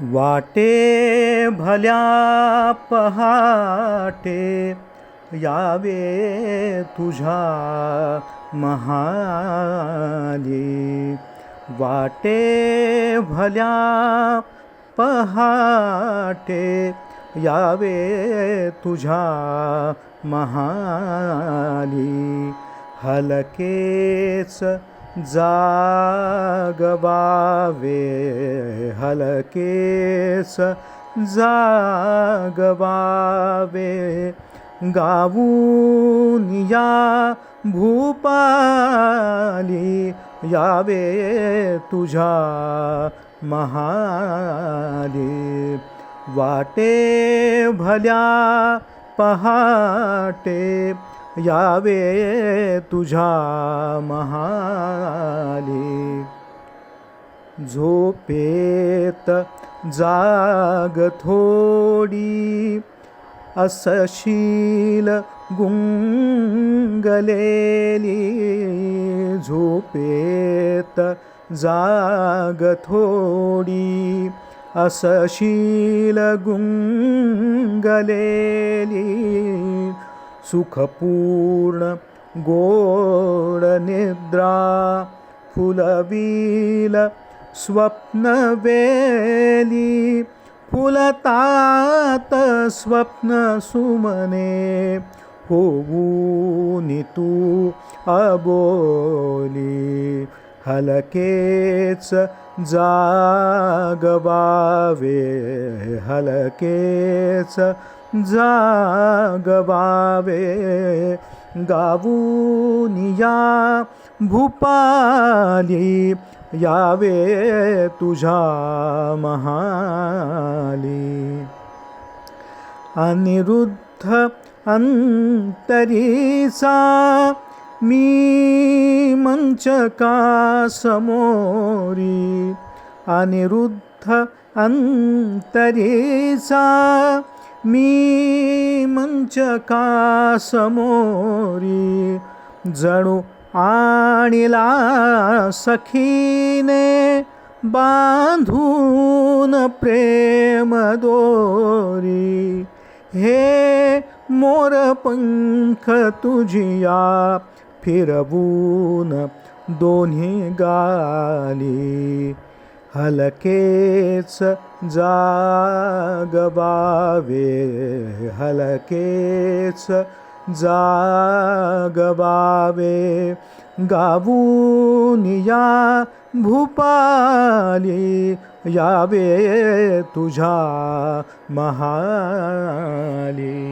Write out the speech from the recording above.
वाटे भल्या पहाटे यावे तुझ्या महाली। वाटे भल्या पहाटे यावे तुझ्या महाली। हलकेच जागवावे, हलकेच जागवावे, गाऊन या भूपाली यावे तुझ्या महाली। वाटे भल्या पहाटे यावे तुझ्या महाली। झोपेत जाग थोडी असशील गुंगलेली। झोपेत जाग थोडी असशील गुंगलेली। सुखपूर्ण गोड निद्रा फुलविल स्वप्नवेली। फुलतात स्वप्न सुमने होऊन तू अबोली। हलकेच जागवावे, हलकेच जागवावे, गाऊन या भूपाली यावे तुझ्या महाली। अनिरुद्ध अंतरीचा मी मंचका समोरी। अनिरुद्ध अंतरीचा मी मंचका समोरी। जणू आणिला सखीने बांधून प्रेम दोरी। हे मोरपंख तुझिया फिरवून दोन्ही गाली। हलकेच जागवावे, हलकेच जागवावे, गाऊन या भूपाली यावे तुझ्या महाली।